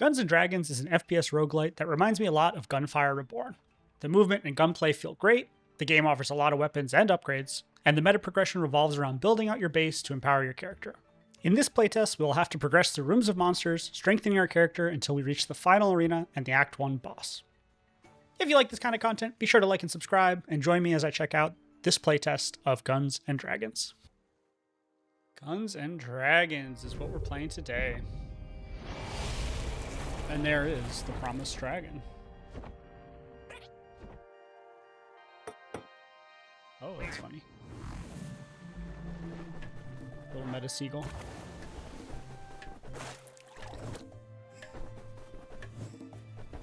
Guns and Dragons is an FPS roguelite that reminds me a lot of Gunfire Reborn. The movement and gunplay feel great, the game offers a lot of weapons and upgrades, and the meta progression revolves around building out your base to empower your character. In this playtest, we'll have to progress through rooms of monsters, strengthening our character until we reach the final arena and the Act 1 boss. If you like this kind of content, be sure to like and subscribe, and join me as I check out this playtest of Guns and Dragons. Guns and Dragons is what we're playing today. And there is the promised dragon. Oh, that's funny. Little meta seagull.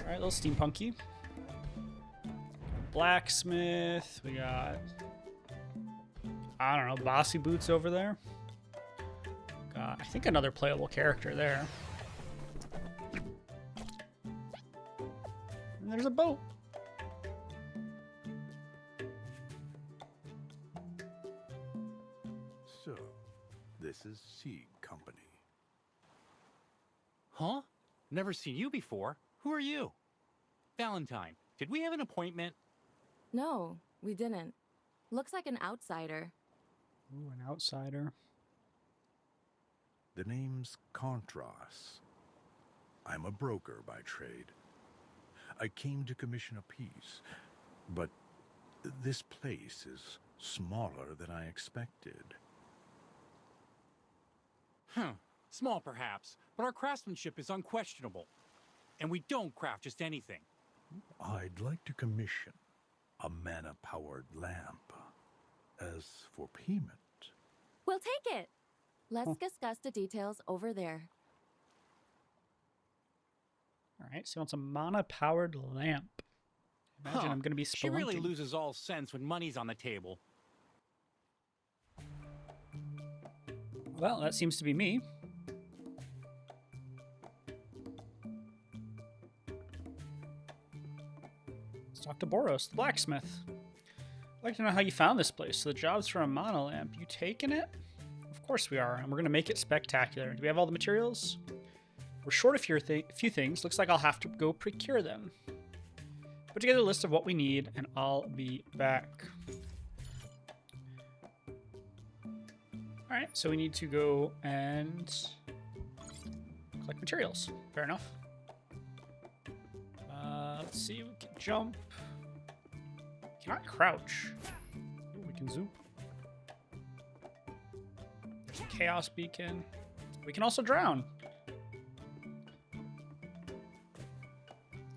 Alright, little steampunky. Blacksmith. We got, I don't know, bossy boots over there. Got, I think, another playable character there. And there's a boat. So, this is C Company. Huh? Never seen you before. Who are you? Valentine, did we have an appointment? No, we didn't. Looks like an outsider. Ooh, an outsider. The name's Contras. I'm a broker by trade. I came to commission a piece, but this place is smaller than I expected. Small perhaps, but our craftsmanship is unquestionable. And we don't craft just anything. I'd like to commission a mana-powered lamp. As for payment... We'll take it. Let's discuss the details over there. Alright, so he wants a mana-powered lamp. Imagine I'm going to be spelunking. She really loses all sense when money's on the table. Well, that seems to be me. Let's talk to Boros, the blacksmith. I'd like to know how you found this place. So the job's for a mana lamp. You taking it? Of course we are, and we're going to make it spectacular. Do we have all the materials? We're short a few things. Looks like I'll have to go procure them. Put together a list of what we need, and I'll be back. Alright, so we need to go and collect materials. Fair enough. Let's see, we can jump. Cannot crouch. Ooh, we can zoom. There's a chaos beacon. We can also drown.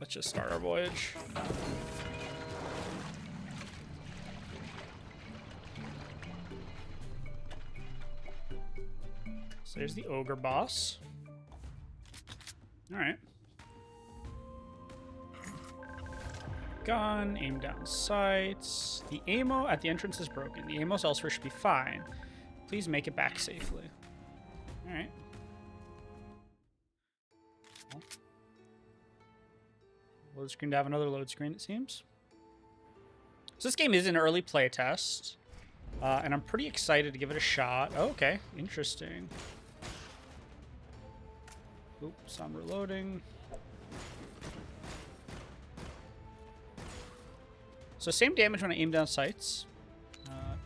Let's just start our voyage. So there's the ogre boss. Alright. Gun, aim down sights. The ammo at the entrance is broken. The ammo elsewhere should be fine. Please make it back safely. Alright. Load screen to have another load screen, it seems. So this game is an early playtest. And I'm pretty excited to give it a shot. Oh, okay, interesting. Oops, I'm reloading. So same damage when I aim down sights.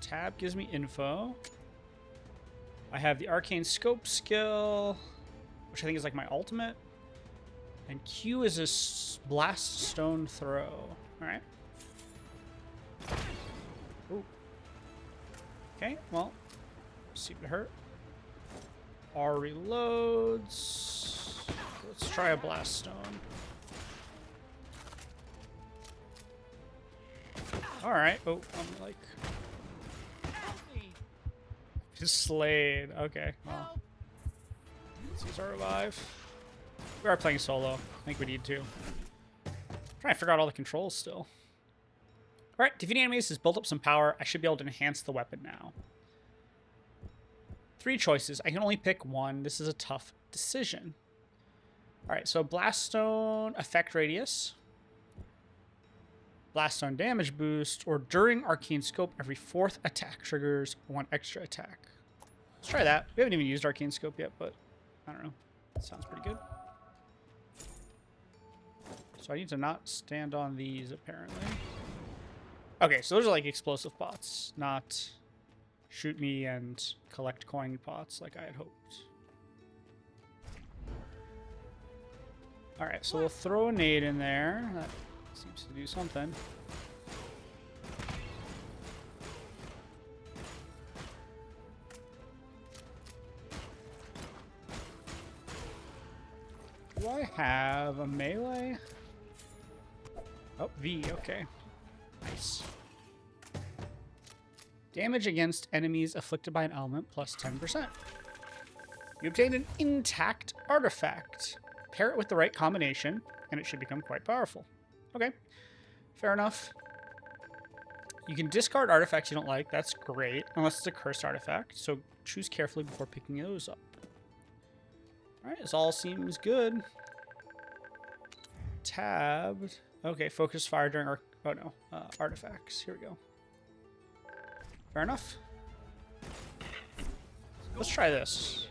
Tab gives me info. I have the arcane scope skill, which I think is like my ultimate. And Q is a blast stone throw. All right. Ooh. Okay, well, seem to hurt. R reloads. Let's try a blast stone. All right. Oh, I'm like slayed. Okay. Well, let's use our revive. We are playing solo. I think we need to. I'm trying to figure out all the controls still. All right, defeating enemies has built up some power. I should be able to enhance the weapon now. 3 choices. I can only pick one. This is a tough decision. All right, so blast stone effect radius. Blast stone damage boost, or during arcane scope, every 4th attack triggers 1 extra attack. Let's try that. We haven't even used arcane scope yet, but I don't know. Sounds pretty good. So I need to not stand on these, apparently. Okay, so those are like explosive pots, not shoot me and collect coin pots like I had hoped. Alright, so we'll throw a nade in there. That seems to do something. Do I have a melee? Oh, V, okay. Nice. Damage against enemies afflicted by an element plus 10%. You obtain an intact artifact. Pair it with the right combination, and it should become quite powerful. Okay, fair enough. You can discard artifacts you don't like. That's great, unless it's a cursed artifact. So choose carefully before picking those up. All right, this all seems good. Tabbed. Okay, focus fire during artifacts. Here we go. Fair enough. Let's try this.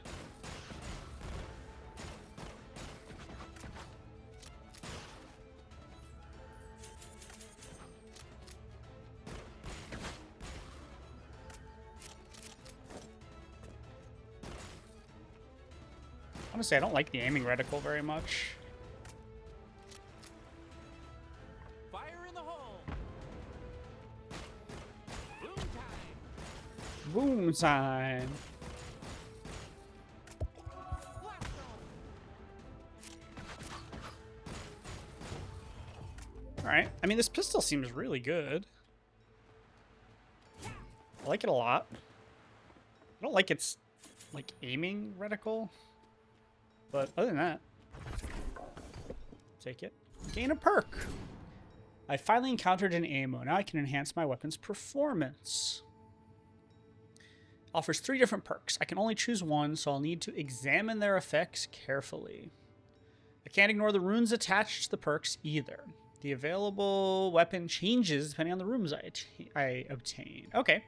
Honestly, I don't like the aiming reticle very much. Fire in the hole. Boom time. Boom time. Alright. I mean, this pistol seems really good. I like it a lot. I don't like its, like, aiming reticle. But other than that, take it. Gain a perk. I finally encountered an ammo. Now I can enhance my weapon's performance. Offers 3 different perks. I can only choose one, so I'll need to examine their effects carefully. I can't ignore the runes attached to the perks either. The available weapon changes depending on the runes I obtain. Okay.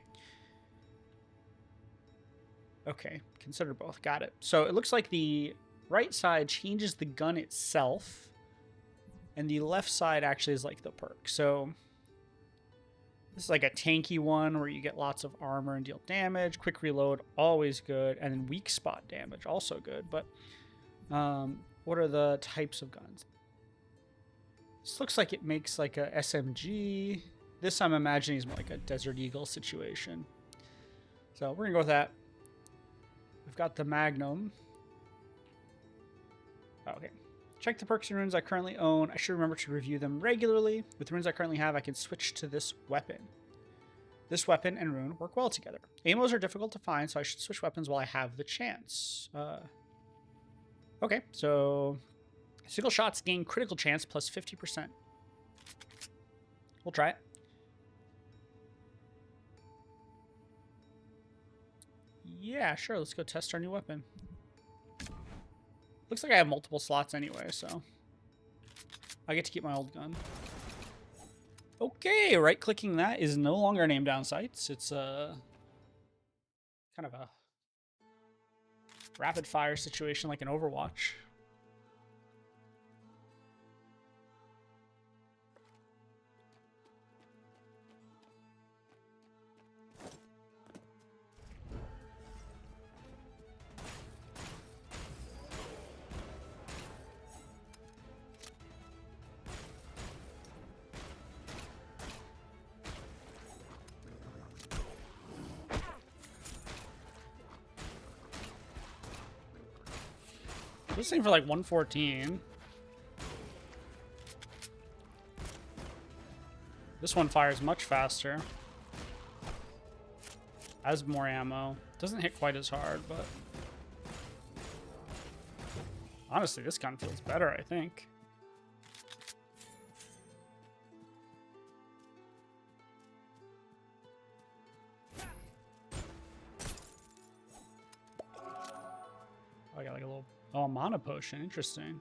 Okay, consider both. Got it. So it looks like the right side changes the gun itself, and the left side actually is like the perk. So this is like a tanky one where you get lots of armor and deal damage. Quick reload, always good. And then weak spot damage, also good. But what are the types of guns? This looks like it makes like a SMG. This I'm imagining is more like a Desert Eagle situation. So we're going to go with that. We've got the Magnum. Okay. Check the perks and runes I currently own. I should remember to review them regularly. With the runes I currently have, I can switch to this weapon. This weapon and rune work well together. Amos are difficult to find, so I should switch weapons while I have the chance. Okay, so single shots gain critical chance plus 50%. We'll try it. Yeah, sure. Let's go test our new weapon. Looks like I have multiple slots anyway, so I get to keep my old gun. Okay, right-clicking that is no longer an aim down sights. It's a kind of a rapid-fire situation like an Overwatch. This thing for like 114. This one fires much faster. Has more ammo. Doesn't hit quite as hard, but honestly, this gun feels better, I think. Oh, I got like a little... Oh, a mana potion. Interesting.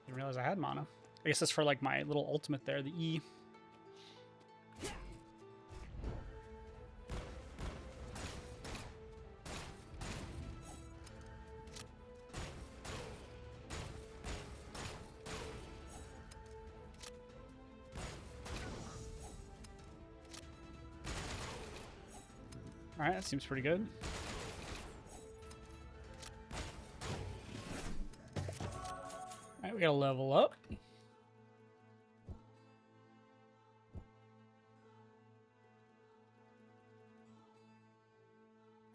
Didn't realize I had mana. I guess that's for like my little ultimate there, the E. All right, that seems pretty good. All right, we gotta level up. I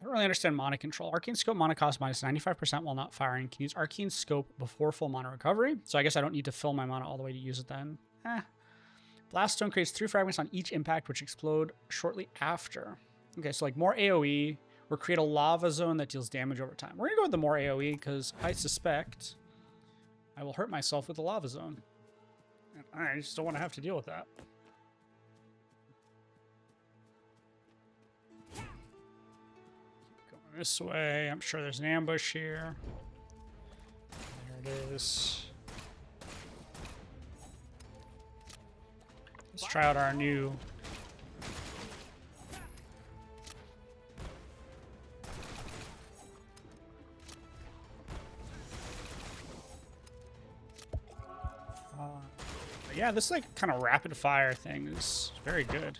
don't really understand mana control. Arcane Scope mana cost minus 95% while not firing. Can use Arcane Scope before full mana recovery. So I guess I don't need to fill my mana all the way to use it then. Blast Stone creates 3 fragments on each impact, which explode shortly after. Okay, so like more AoE, or create a lava zone that deals damage over time. We're going to go with the more AoE because I suspect I will hurt myself with the lava zone. And I just don't want to have to deal with that. Keep going this way. I'm sure there's an ambush here. There it is. Let's try out our new... yeah, this like kind of rapid fire thing is very good.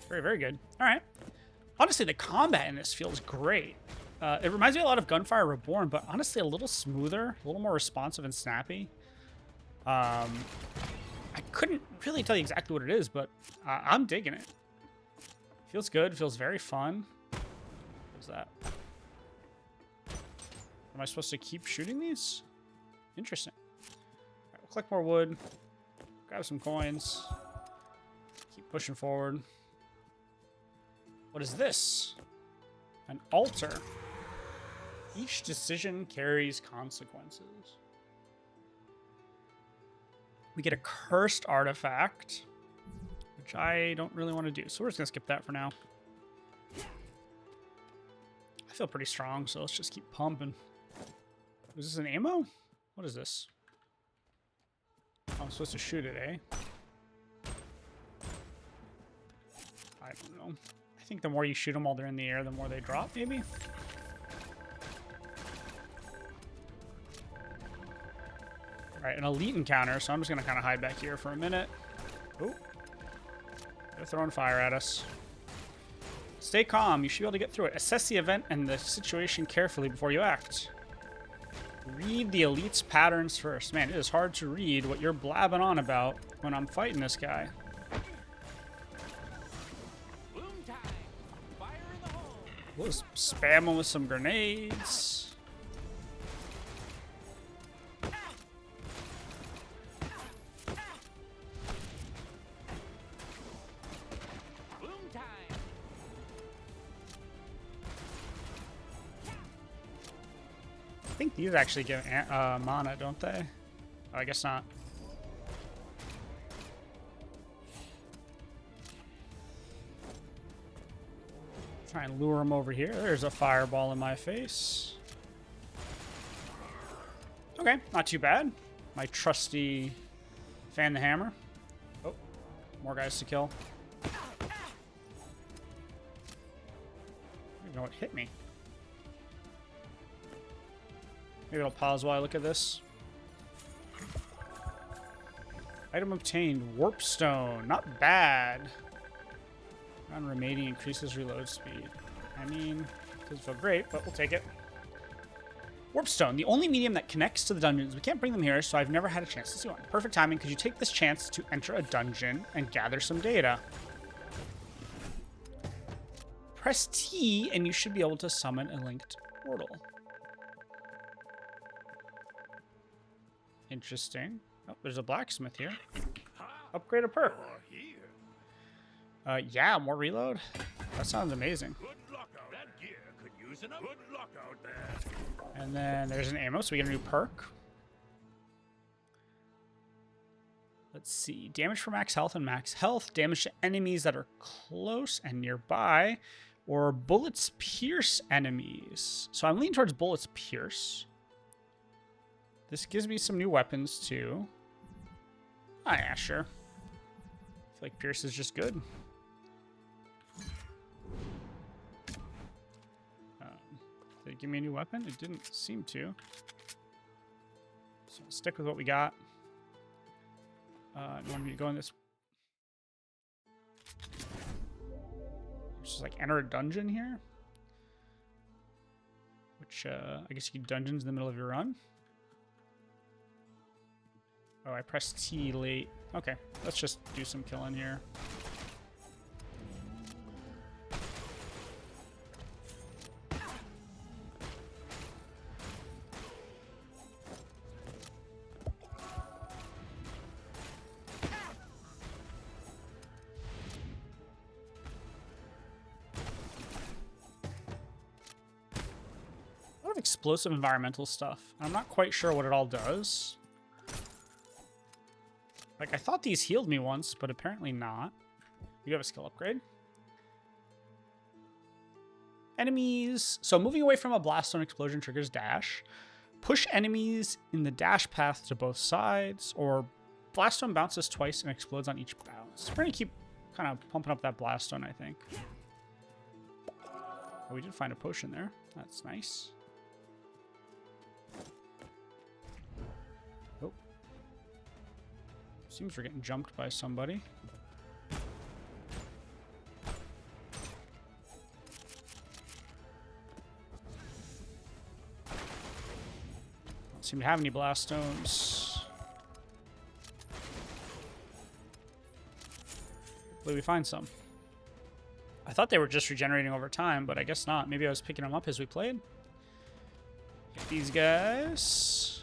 Very, very good. All right. Honestly, the combat in this feels great. It reminds me a lot of Gunfire Reborn, but honestly a little smoother, a little more responsive and snappy. I couldn't really tell you exactly what it is, but I'm digging it. Feels good. Feels very fun. What's that? Am I supposed to keep shooting these? Interesting. All right, we'll collect more wood. Grab some coins. Keep pushing forward. What is this? An altar. Each decision carries consequences. We get a cursed artifact, which I don't really want to do. So we're just going to skip that for now. I feel pretty strong, so let's just keep pumping. Is this an ammo? What is this? Oh, I'm supposed to shoot it, eh? I don't know. I think the more you shoot them while they're in the air, the more they drop, maybe? Alright, an elite encounter, so I'm just going to kind of hide back here for a minute. Oh. They're throwing fire at us. Stay calm. You should be able to get through it. Assess the event and the situation carefully before you act. Read the elite's patterns first. Man, it is hard to read what you're blabbing on about when I'm fighting this guy. Boom time. Fire in the hole. We'll just spam him with some grenades. Boom time. I think these actually give mana, don't they? Oh, I guess not. Try and lure him over here. There's a fireball in my face. Okay, not too bad. My trusty fan the hammer. Oh, more guys to kill. I don't even know what hit me. Maybe I'll pause while I look at this. Item obtained. Warp Stone. Not bad. Round remaining increases reload speed. I mean, doesn't feel great, but we'll take it. Warp Stone. The only medium that connects to the dungeons. We can't bring them here, so I've never had a chance to see one. Perfect timing, because you take this chance to enter a dungeon and gather some data. Press T, and you should be able to summon a linked portal. Interesting. Oh, there's a blacksmith here. Upgrade a perk. Yeah, more reload. That sounds amazing. Good luck out. That gear could use enough. Good luck out there. And then there's an ammo, so we get a new perk. Let's see. Damage for max health and max health. Damage to enemies that are close and nearby. Or bullets pierce enemies. So I'm leaning towards bullets pierce. This gives me some new weapons, too. Oh, yeah, sure. I feel like Pierce is just good. Did it give me a new weapon? It didn't seem to. So I'll stick with what we got. You want me to go in this? Just like enter a dungeon here. Which, I guess you can dungeons in the middle of your run. Oh, I pressed T late. Okay, let's just do some killing here. Explosive environmental stuff. I'm not quite sure what it all does. Like, I thought these healed me once, but apparently not. You have a skill upgrade. Enemies. So moving away from a blaststone explosion triggers dash. Push enemies in the dash path to both sides, or blaststone bounces twice and explodes on each bounce. We're gonna keep kind of pumping up that blaststone, I think. Oh, we did find a potion there. That's nice. Seems we're getting jumped by somebody. Don't seem to have any blast stones. Hopefully we find some. I thought they were just regenerating over time, but I guess not. Maybe I was picking them up as we played. Get these guys.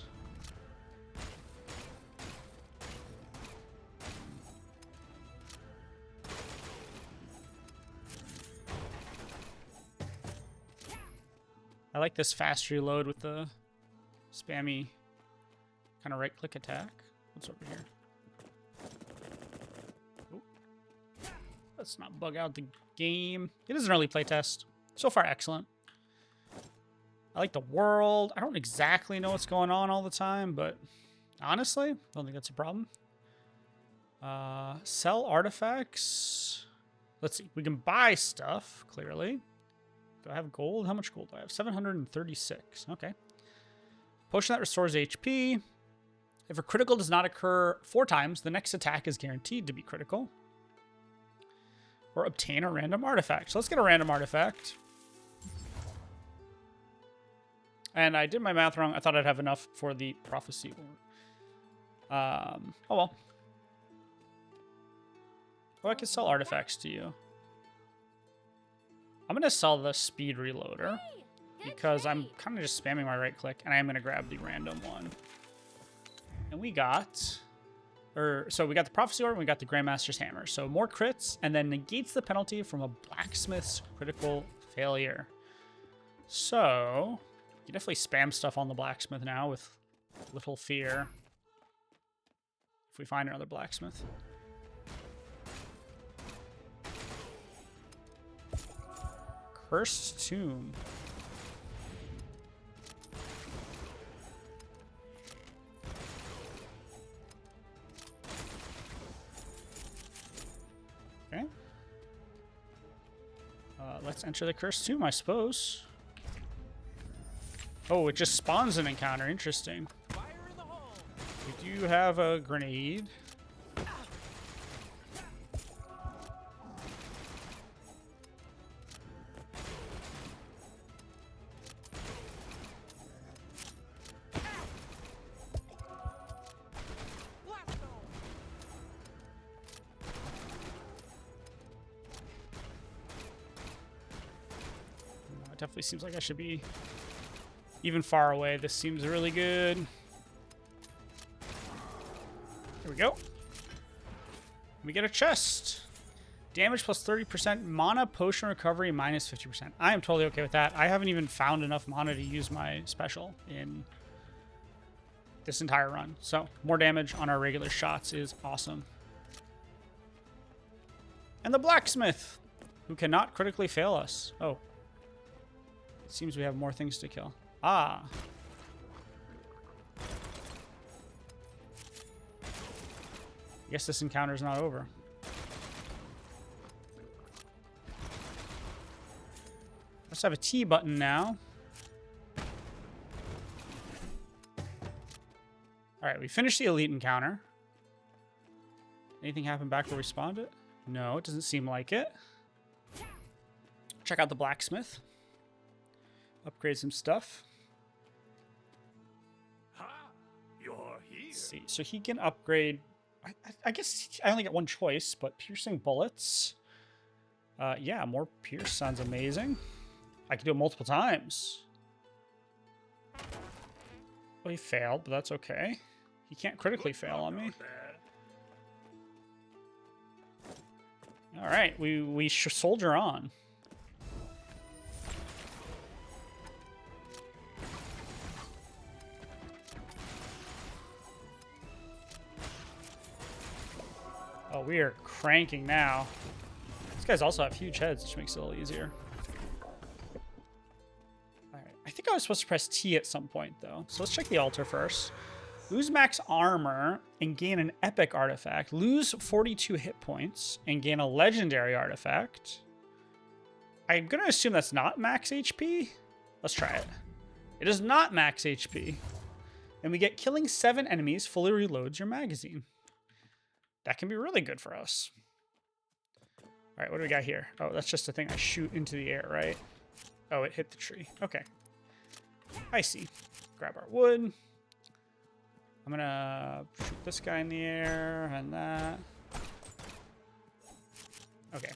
I like this fast reload with the spammy kind of right-click attack. What's over here? Oh. Let's not bug out the game. It is an early playtest. So far, excellent. I like the world. I don't exactly know what's going on all the time, but honestly, I don't think that's a problem. Sell artifacts. Let's see. We can buy stuff, clearly. Do I have gold? How much gold do I have? 736. Okay. Potion that restores HP. If a critical does not occur 4 times, the next attack is guaranteed to be critical. Or obtain a random artifact. So let's get a random artifact. And I did my math wrong. I thought I'd have enough for the prophecy. Oh well. Oh, I can sell artifacts to you. I'm going to sell the speed reloader because I'm kind of just spamming my right click, and I am going to grab the random one. And we got, so we got the Prophecy Orb and we got the Grandmaster's Hammer. So more crits, and then negates the penalty from a blacksmith's critical failure. So you definitely spam stuff on the blacksmith now with little fear. If we find another blacksmith. Cursed Tomb. Okay. Let's enter the Cursed Tomb, I suppose. Oh, it just spawns an encounter. Interesting. Fire in the hole. We do have a grenade. Definitely seems like I should be even far away. This seems really good. Here we go. We get a chest. Damage plus 30%. Mana potion recovery minus 50%. I am totally okay with that. I haven't even found enough mana to use my special in this entire run. So more damage on our regular shots is awesome. And the blacksmith, who cannot critically fail us. Oh. Seems we have more things to kill. Ah. I guess this encounter's not over. Let's have a T button now. Alright, we finished the elite encounter. Anything happen back where we spawned it? No, it doesn't seem like it. Check out the blacksmith. Upgrade some stuff. Ha! You're here. Let's see. So he can upgrade. I guess I only get one choice, but piercing bullets. Yeah, more pierce sounds amazing. I can do it multiple times. Well, he failed, but that's okay. He can't critically fail on me. All right, we soldier on. Oh, we are cranking now. These guys also have huge heads, which makes it a little easier. All right, I think I was supposed to press T at some point, though. So let's check the altar first. Lose max armor and gain an epic artifact. Lose 42 hit points and gain a legendary artifact. I'm going to assume that's not max HP. Let's try it. It is not max HP. And we get killing 7 enemies fully reloads your magazine. That can be really good for us. All right, what do we got here? Oh, that's just a thing I shoot into the air, right? Oh, it hit the tree. Okay. I see. Grab our wood. I'm gonna shoot this guy in the air and that. Okay.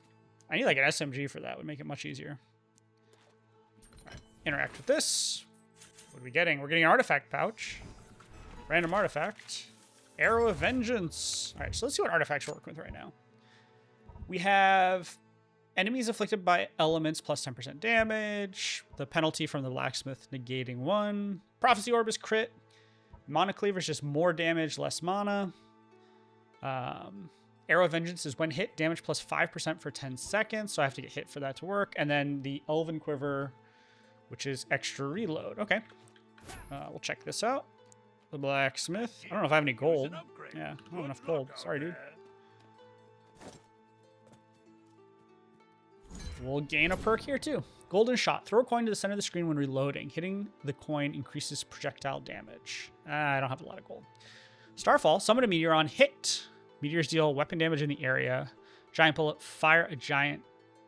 I need like an SMG for that. Would make it much easier. All right. Interact with this. What are we getting? We're getting an artifact pouch. Random artifact. Arrow of Vengeance. All right, so let's see what artifacts we're working with right now. We have enemies afflicted by elements plus 10% damage. The penalty from the blacksmith negating 1. Prophecy Orb is crit. Mana Cleaver is just more damage, less mana. Arrow of Vengeance is when hit, damage plus 5% for 10 seconds. So I have to get hit for that to work. And then the Elven Quiver, which is extra reload. Okay. We'll check this out. The blacksmith. I don't know if I have any gold. Yeah, I don't have enough gold. Sorry, dude. We'll gain a perk here, too. Golden Shot. Throw a coin to the center of the screen when reloading. Hitting the coin increases projectile damage. I don't have a lot of gold. Starfall. Summon a meteor on hit. Meteors deal weapon damage in the area. Giant bullet. Fire a giant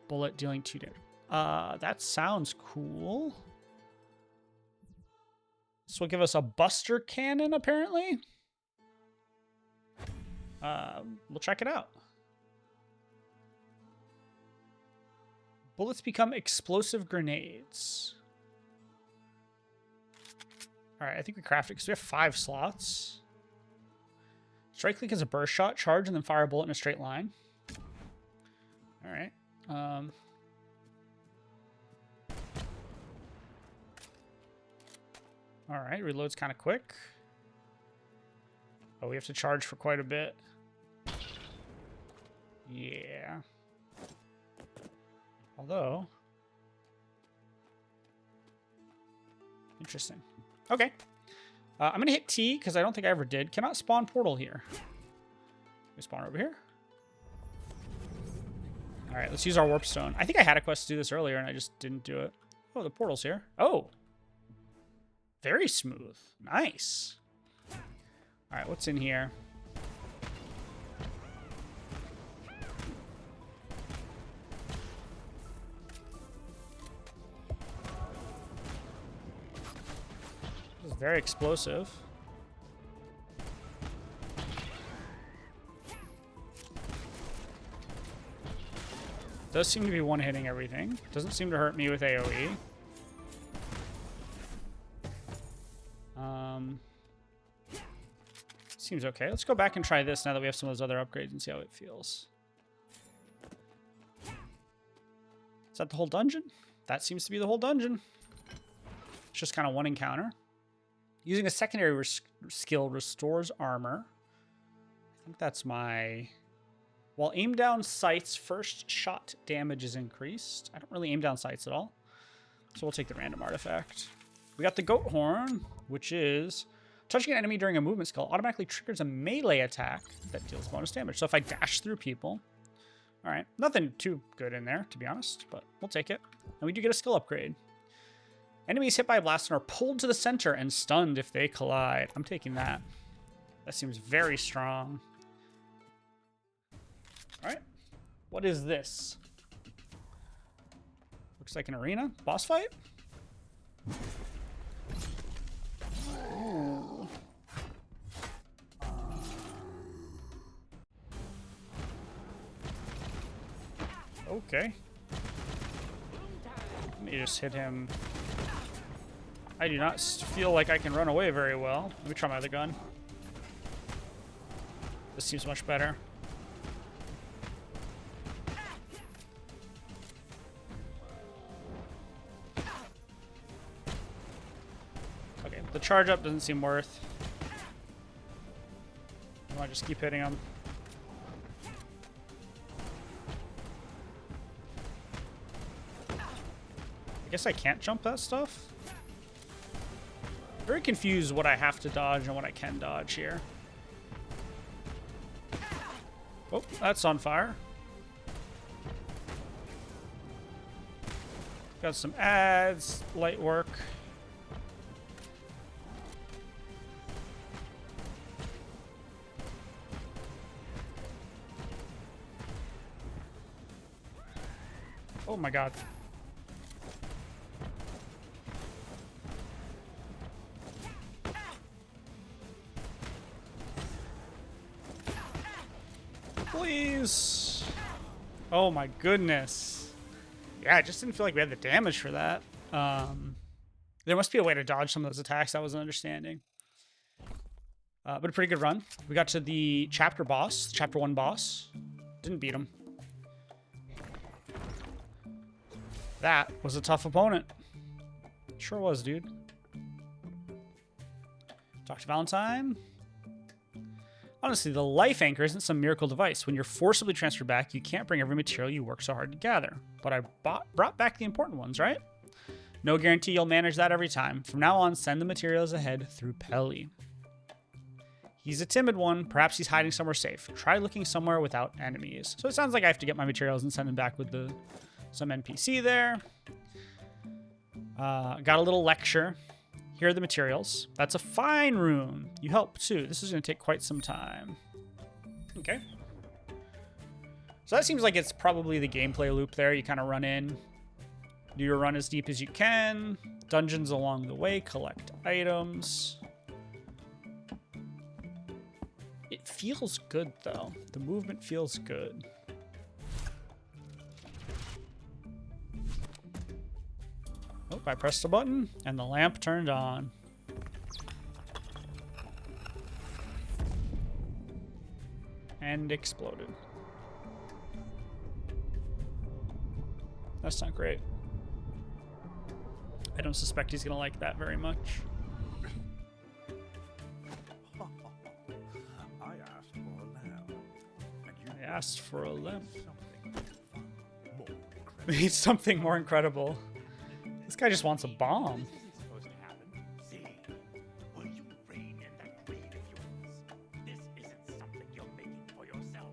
bullet dealing 2 damage. That sounds cool. This will give us a Buster Cannon, apparently. We'll check it out. Bullets become explosive grenades. All right, I think we crafted it because we have 5 slots. Strike click is a burst shot, charge, and then fire a bullet in a straight line. All right. All right, reload's kind of quick. Oh, we have to charge for quite a bit. Yeah. Although, interesting. Okay. I'm going to hit T because I don't think I ever did. Cannot spawn portal here. We spawn over here. All right, let's use our warp stone. I think I had a quest to do this earlier and I just didn't do it. Oh, the portal's here. Oh. Very smooth. Nice. All right, what's in here? This is very explosive. Does seem to be one-hitting everything. Doesn't seem to hurt me with AoE. Seems okay. Let's go back and try this now that we have some of those other upgrades and see how it feels. Is that the whole dungeon? That seems to be the whole dungeon. It's just kind of one encounter. Using a secondary skill restores armor. I think that's my... While aim down sights, first shot damage is increased. I don't really aim down sights at all. So we'll take the random artifact. We got the goat horn, which is... Touching an enemy during a movement skill automatically triggers a melee attack that deals bonus damage. So if I dash through people... All right, nothing too good in there, to be honest, but we'll take it. And we do get a skill upgrade. Enemies hit by a blast and are pulled to the center and stunned if they collide. I'm taking that. That seems very strong. Alright. What is this? Looks like an arena. Boss fight? Ooh. Okay. Let me just hit him. I do not feel like I can run away very well. Let me try my other gun. This seems much better. Okay, the charge up doesn't seem worth. I want to just keep hitting him. I guess I can't jump that stuff. Very confused what I have to dodge and what I can dodge here. Oh, that's on fire. Got some ads, light work. Oh my god. Please. Oh my goodness. Yeah, I just didn't feel like we had the damage for that. There must be a way to dodge some of those attacks. I wasn't understanding. But a pretty good run. We got to the chapter boss, chapter 1 boss. Didn't beat him. That was a tough opponent. Sure was, dude. Talk to Valentine. Honestly, the life anchor isn't some miracle device. When you're forcibly transferred back, you can't bring every material you worked so hard to gather. But I brought back the important ones, right? No guarantee you'll manage that every time. From now on, send the materials ahead through Pelly. He's a timid one. Perhaps he's hiding somewhere safe. Try looking somewhere without enemies. So it sounds like I have to get my materials and send them back with some NPC there. Got a little lecture. Here are the materials. That's a fine rune. You help too. This is going to take quite some time. Okay. So that seems like it's probably the gameplay loop there. You kind of run in, do your run as deep as you can. Dungeons along the way, collect items. It feels good though. The movement feels good. Oh, I pressed a button, and the lamp turned on. And exploded. That's not great. I don't suspect he's gonna like that very much. I asked for a lamp. We Need something more incredible. This guy just wants a bomb. This isn't supposed to happen. See, will you rein in that greed of yours? This isn't something you're making for yourself.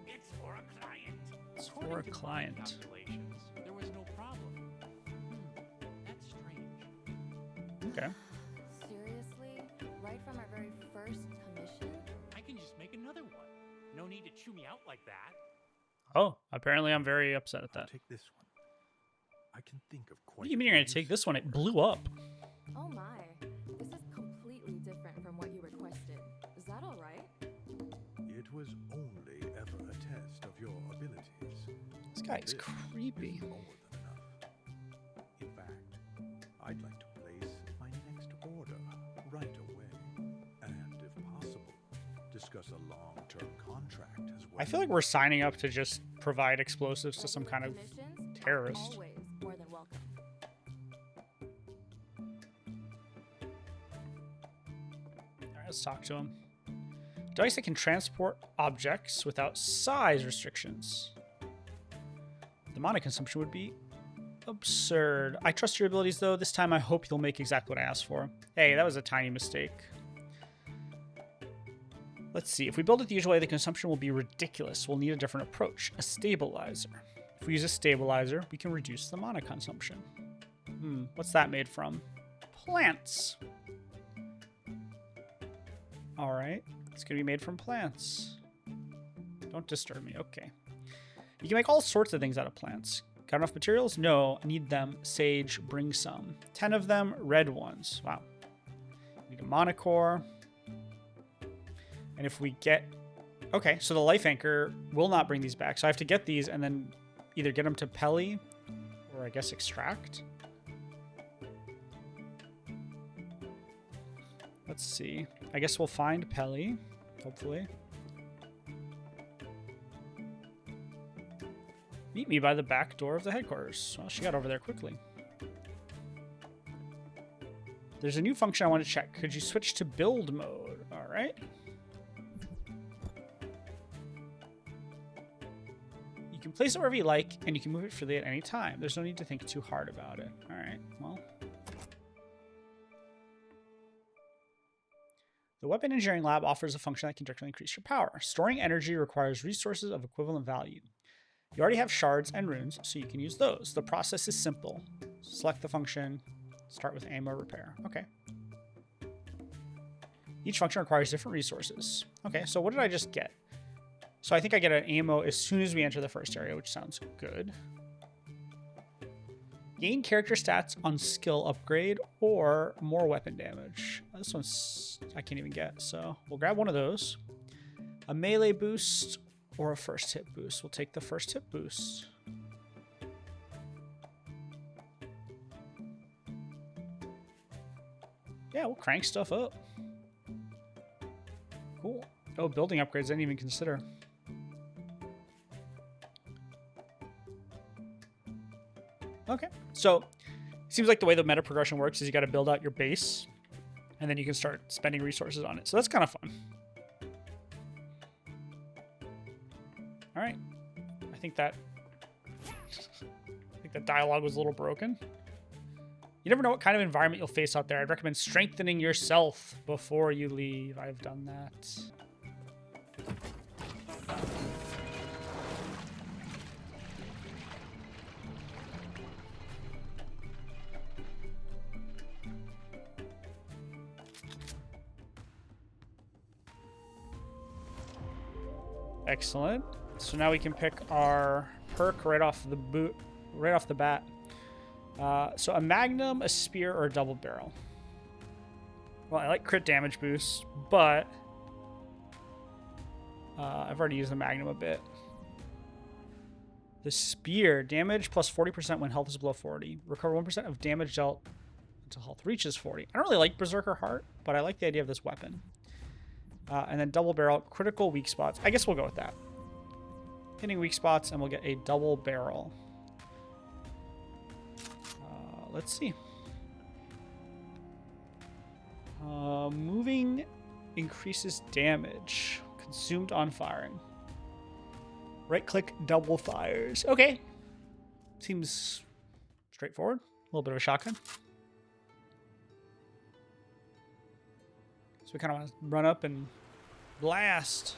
It's for a client. It's for a According to my client. calculations, there was no problem. That's strange. Okay. Seriously? Right from our very first commission? I can just make another one. No need to chew me out like that. Oh, apparently I'm very upset at that. Take this one. I can think of quite. What do you mean you're gonna take this one? It blew up. Oh my. This is completely different from what you requested. Is that all right? It was only ever a test of your abilities. This guy is This creepy. is more than enough. In fact, I'd like to place my next order right away, and if possible, discuss a long-term contract as well. I feel like we're signing up to just provide explosives to some kind of Commissions are terrorist. always more than welcome. Alright, let's talk to him. Device that can transport objects without size restrictions. The mana consumption would be absurd. I trust your abilities though. This time I hope you'll make exactly what I asked for. Hey, that was a tiny mistake. Let's see. If we build it the usual way, the consumption will be ridiculous. We'll need a different approach. A stabilizer. If we use a stabilizer, we can reduce the mana consumption. What's that made from? Plants. All right. It's going to be made from plants. Don't disturb me. Okay. You can make all sorts of things out of plants. Got enough materials? No, need them. Sage, bring some. 10 of them, red ones. Wow. Need a monocore. And if we get... Okay, so the life anchor will not bring these back. So I have to get these and then either get them to Pelly or I guess extract. Let's see. I guess we'll find Pelly, hopefully. Meet me by the back door of the headquarters. Well, she got over there quickly. There's a new function I want to check. Could you switch to build mode? All right. You can place it wherever you like, and you can move it freely at any time. There's no need to think too hard about it. All right, well. The Weapon Engineering Lab offers a function that can directly increase your power. Storing energy requires resources of equivalent value. You already have shards and runes, so you can use those. The process is simple. Select the function, start with ammo repair. Okay. Each function requires different resources. Okay, so what did I just get? So I think I get an ammo as soon as we enter the first area, which sounds good. Gain character stats on skill upgrade or more weapon damage. This one's I can't even get, so we'll grab one of those. A melee boost or a first hit boost. We'll take the first hit boost. Yeah, we'll crank stuff up. Cool. Oh, building upgrades I didn't even consider. Okay, so seems like the way the meta progression works is you got to build out your base, and then you can start spending resources on it. So that's kind of fun. All right, I think that dialogue was a little broken. You never know what kind of environment you'll face out there. I'd recommend strengthening yourself before you leave. I've done that. Excellent. So now we can pick our perk right off the bat. So a magnum, a spear, or a double barrel. Well, I like crit damage boost, but I've already used the magnum a bit. The spear, damage plus 40% when health is below 40. Recover 1% of damage dealt until health reaches 40. I don't really like Berserker Heart, but I like the idea of this weapon. And then double barrel, critical weak spots. I guess we'll go with that. Hitting weak spots, and we'll get a double barrel. Let's see. Moving increases damage. Consumed on firing. Right-click, double fires. Okay. Seems straightforward. A little bit of a shotgun. So we kind of want to run up and blast.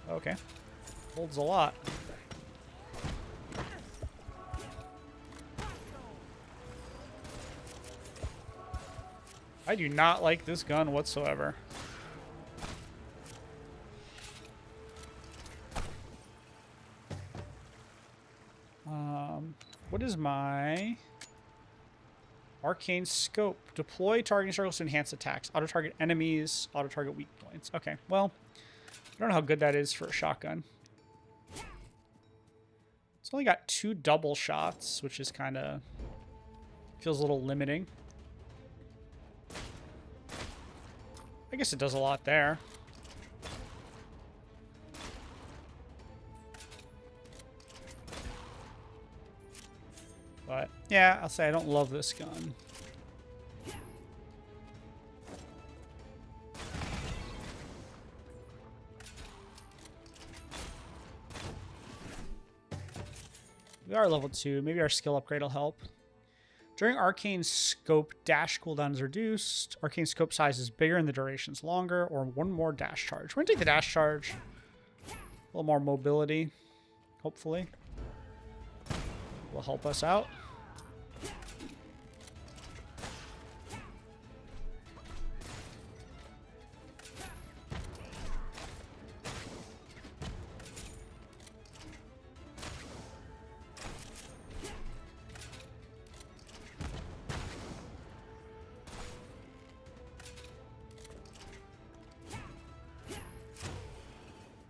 Okay. Holds a lot. I do not like this gun whatsoever. What is my arcane scope? Deploy targeting circles to enhance attacks. Auto target enemies. Auto target weak points. Okay, well, I don't know how good that is for a shotgun. It's only got 2 double shots, which is kind of feels a little limiting. I guess it does a lot there. But yeah, I'll say I don't love this gun. We are level 2. Maybe our skill upgrade will help. During Arcane Scope, dash cooldown is reduced. Arcane Scope size is bigger and the duration's longer, or 1 more dash charge. We're going to take the dash charge. A little more mobility, hopefully. Will help us out.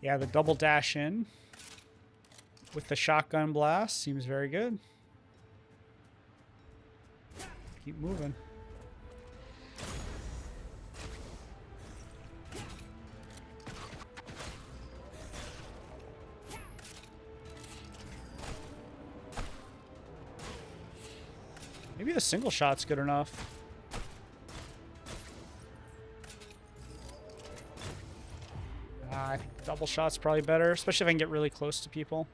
Yeah, the double dash in with the shotgun blast seems very good. Keep moving. Maybe the single shot's good enough. I think double shot's probably better, especially if I can get really close to people.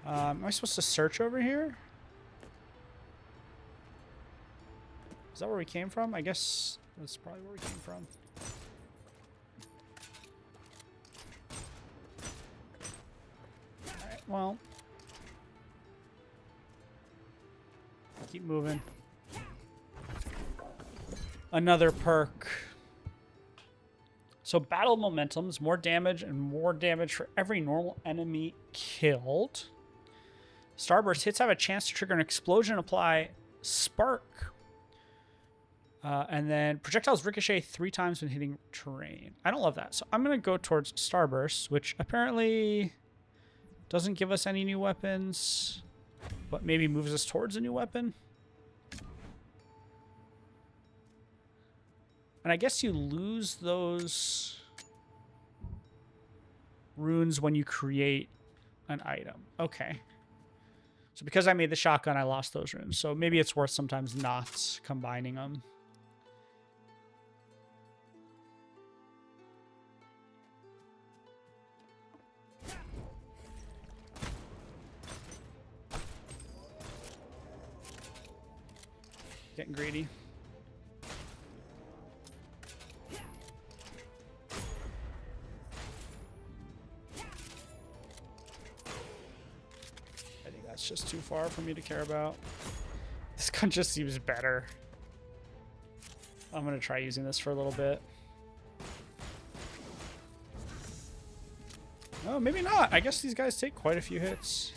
Am I supposed to search over here? Is that where we came from? I guess that's probably where we came from. Alright, well. Keep moving. Another perk. So battle momentum is more damage and more damage for every normal enemy killed. Starburst hits have a chance to trigger an explosion and apply spark. And then projectiles ricochet 3 times when hitting terrain. I don't love that. So I'm going to go towards Starburst, which apparently doesn't give us any new weapons, but maybe moves us towards a new weapon. And I guess you lose those runes when you create an item. Okay. So because I made the shotgun, I lost those runes. So maybe it's worth sometimes not combining them. Getting greedy. I think that's just too far for me to care about. This gun just seems better. I'm gonna try using this for a little bit. Oh, maybe not. I guess these guys take quite a few hits.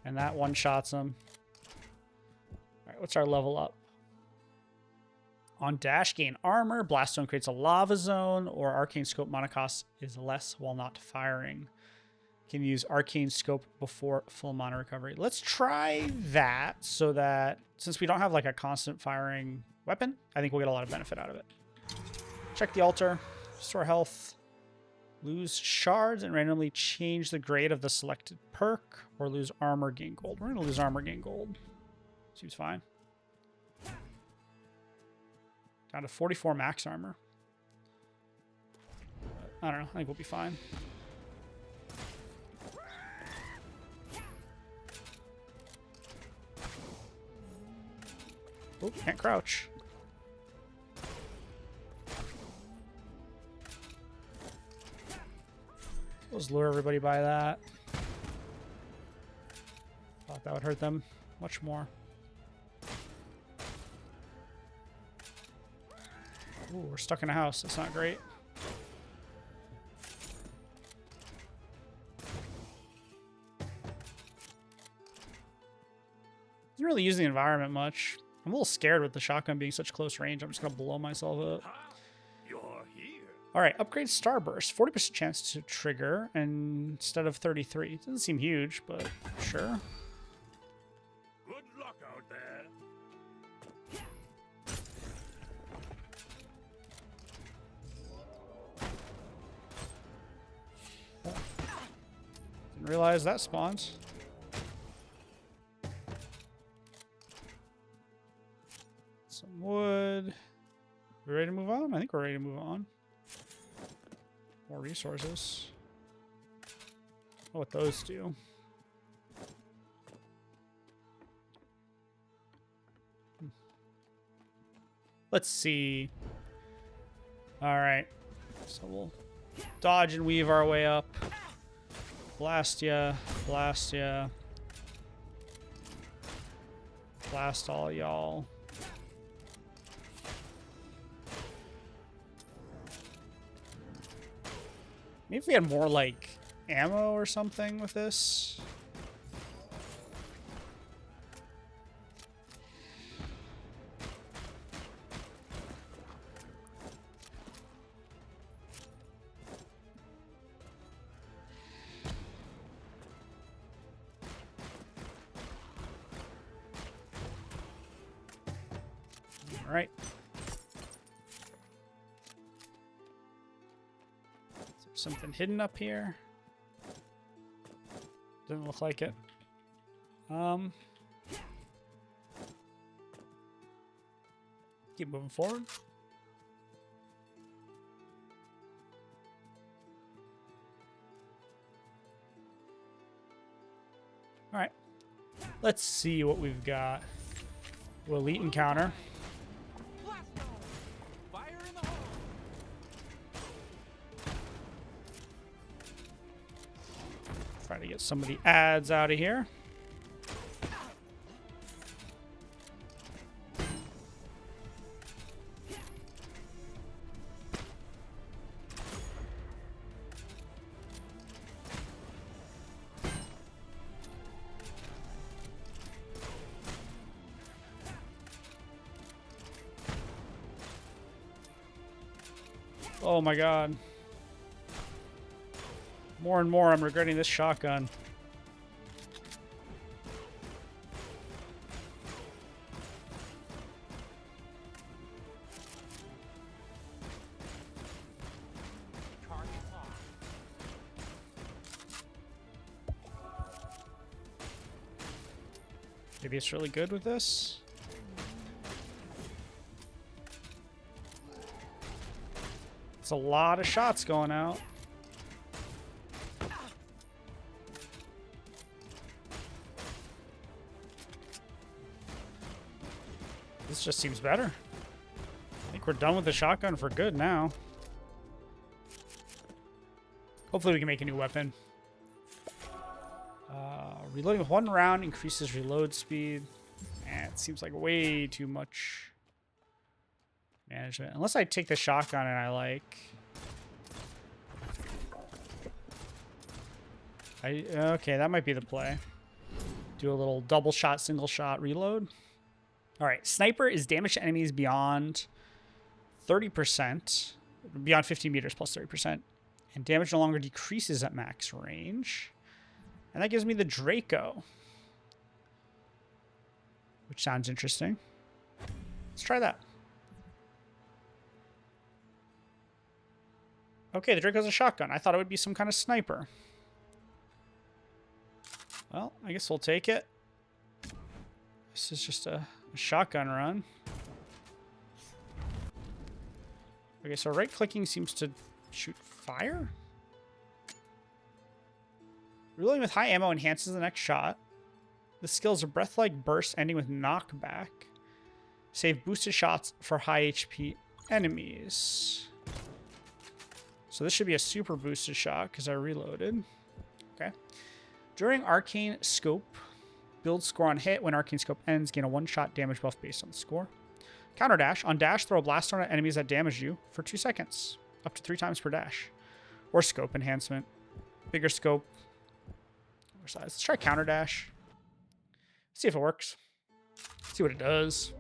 And that one-shots them. Alright, what's our level up? On dash, gain armor. Blast zone creates a lava zone. Or arcane scope mana cost is less while not firing. Can use arcane scope before full mana recovery. Let's try that so that since we don't have like a constant firing weapon, I think we'll get a lot of benefit out of it. Check the altar. Restore health. Lose shards and randomly change the grade of the selected perk. Or lose armor, gain gold. We're going to lose armor, gain gold. Seems fine. Down to 44 max armor. But I don't know. I think we'll be fine. Oh, can't crouch. Let's lure everybody by that. Thought that would hurt them much more. Ooh, we're stuck in a house. That's not great. Doesn't really use the environment much. I'm a little scared with the shotgun being such close range. I'm just going to blow myself up. You're here. All right, upgrade Starburst. 40% chance to trigger instead of 33. Doesn't seem huge, but sure. Good luck out there. Didn't realize that spawns. Some wood. We ready to move on? I think we're ready to move on. More resources. Oh, what those do. Let's see. All right. So we'll dodge and weave our way up. Blast ya. Blast ya. Blast all y'all. Maybe if we had more, like, ammo or something with this. All right. Is there something hidden up here? Doesn't look like it. Keep moving forward. All right. Let's see what we've got. Elite encounter. Blast off! Fire in the hole! Try to get some of the ads out of here. Oh my god. More and more I'm regretting this shotgun. Target locked. Maybe it's really good with this. It's a lot of shots going out. This just seems better. I think we're done with the shotgun for good now. Hopefully we can make a new weapon. Reloading with 1 round increases reload speed. It seems like way too much management. Unless I take the shotgun and I like... Okay, that might be the play. Do a little double shot, single shot reload. All right, sniper is damage to enemies beyond 30%, beyond 15 meters plus 30%, and damage no longer decreases at max range. And that gives me the Draco, which sounds interesting. Let's try that. Okay, the Draco's a shotgun. I thought it would be some kind of sniper. Well, I guess we'll take it. This is just a shotgun run. Okay, so right-clicking seems to shoot fire. Reloading with high ammo enhances the next shot. The skill is a breath-like burst ending with knockback. Save boosted shots for high HP enemies. So this should be a super boosted shot because I reloaded. Okay. During Arcane Scope, build score on hit. When Arcane Scope ends, gain a 1-shot damage buff based on the score. Counter dash. On dash, throw a blast stone at enemies that damage you for 2 seconds. Up to 3 times per dash. Or scope enhancement. Bigger scope. Size. Let's try counter dash. See if it works. See what it does.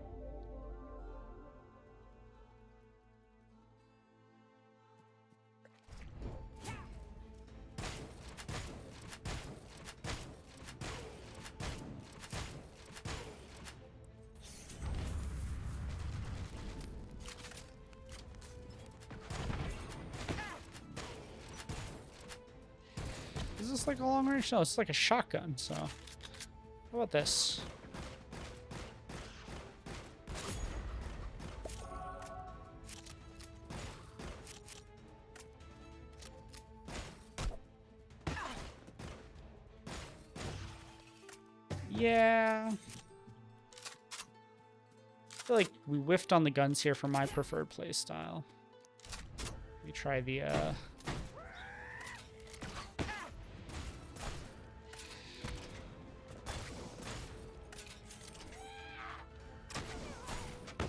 Is this like a long range? No, it's like a shotgun, so. How about this? Yeah. I feel like we whiffed on the guns here for my preferred playstyle. Let me try the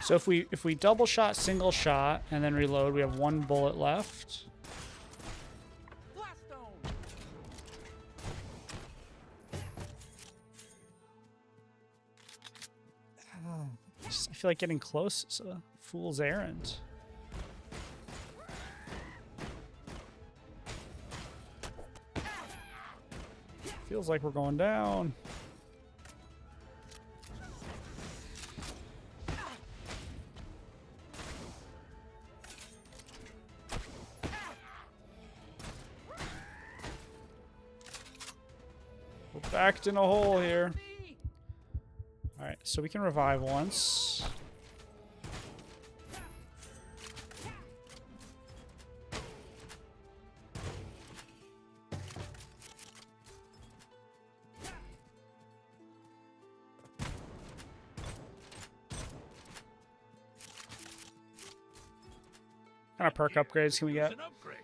So if we double shot, single shot, and then reload, we have 1 bullet left. Blast stone! I feel like getting close is a fool's errand. Feels like we're going down. We're backed in a hole here. Alright, so we can revive once. What kind of perk upgrades can we get? An upgrade.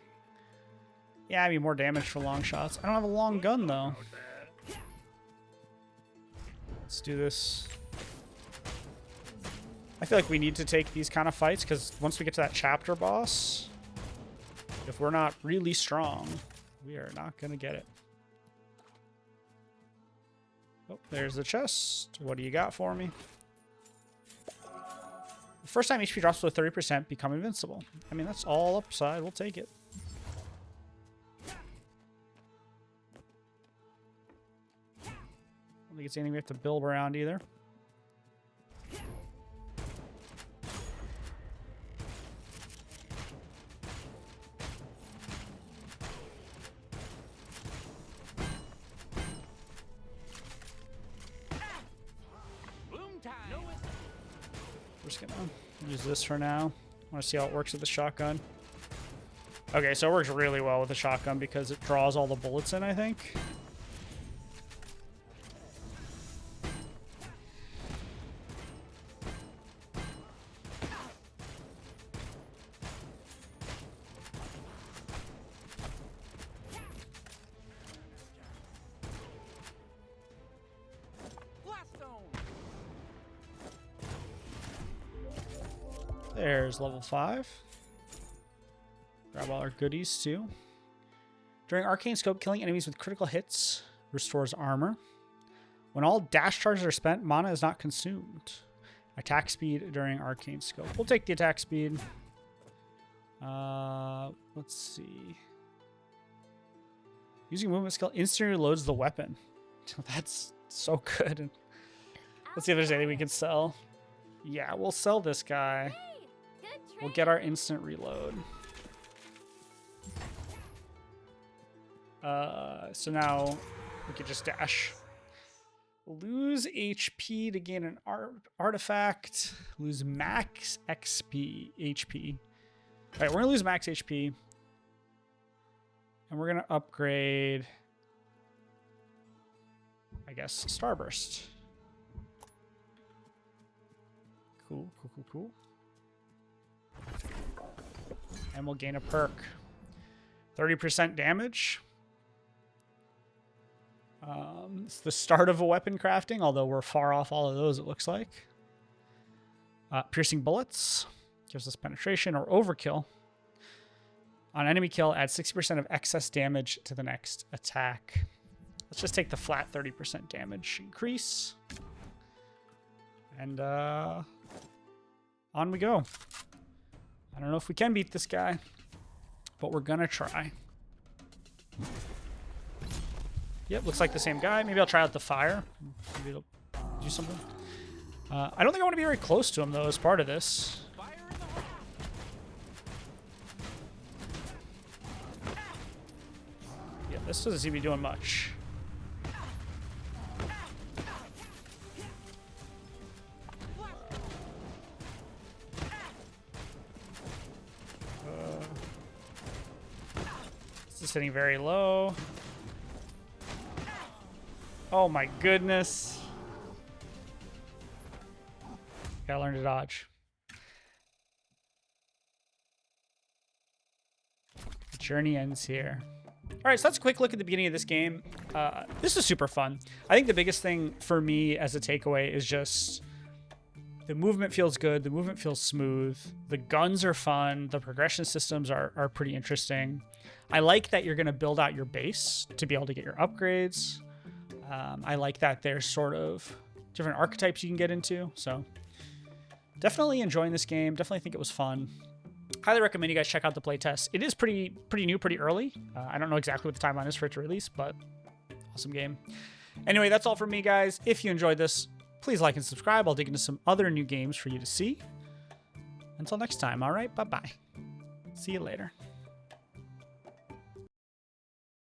Yeah, I mean more damage for long shots. I don't have a long gun though. Out there. Let's do this. I feel like we need to take these kind of fights because once we get to that chapter boss, if we're not really strong, we are not going to get it. Oh, there's the chest. What do you got for me? The first time HP drops to 30%, become invincible. I mean, that's all upside. We'll take it. I don't think it's anything we have to build around either. Bloom time. We're just gonna use this for now. I want to see how it works with the shotgun. Okay, so it works really well with the shotgun because it draws all the bullets in, I think. There's level 5. Grab all our goodies too. During Arcane Scope, killing enemies with critical hits restores armor. When all dash charges are spent, mana is not consumed. Attack speed during Arcane Scope. We'll take the attack speed. Let's see. Using movement skill instantly reloads the weapon. That's so good. Let's see if there's anything we can sell. Yeah, we'll sell this guy. We'll get our instant reload. So now we can just dash. Lose HP to gain an artifact. Lose max XP, HP. All right, we're gonna lose max HP. And we're gonna upgrade, I guess, Starburst. Cool, cool, cool, cool. And we'll gain a perk. 30% damage. It's the start of a weapon crafting, although we're far off all of those, it looks like. Piercing bullets. Gives us penetration or overkill. On enemy kill, add 60% of excess damage to the next attack. Let's just take the flat 30% damage increase. And on we go. I don't know if we can beat this guy, but we're gonna try. Yep, looks like the same guy. Maybe I'll try out the fire. Maybe it'll do something. I don't think I want to be very close to him, though, as part of this. Yeah, this doesn't seem to be doing much. This is sitting very low. Oh my goodness. Gotta learn to dodge. The journey ends here. All right, so that's a quick look at the beginning of this game. This is super fun. I think the biggest thing for me as a takeaway is just the movement feels good. The movement feels smooth. The guns are fun. The progression systems are pretty interesting. I like that you're going to build out your base to be able to get your upgrades. I like that there's sort of different archetypes you can get into. So definitely enjoying this game. Definitely think it was fun. Highly recommend you guys check out the playtest. It is pretty new, pretty early. I don't know exactly what the timeline is for it to release, but awesome game. Anyway, that's all from me, guys. If you enjoyed this, please like and subscribe. I'll dig into some other new games for you to see. Until next time, all right? Bye-bye. See you later.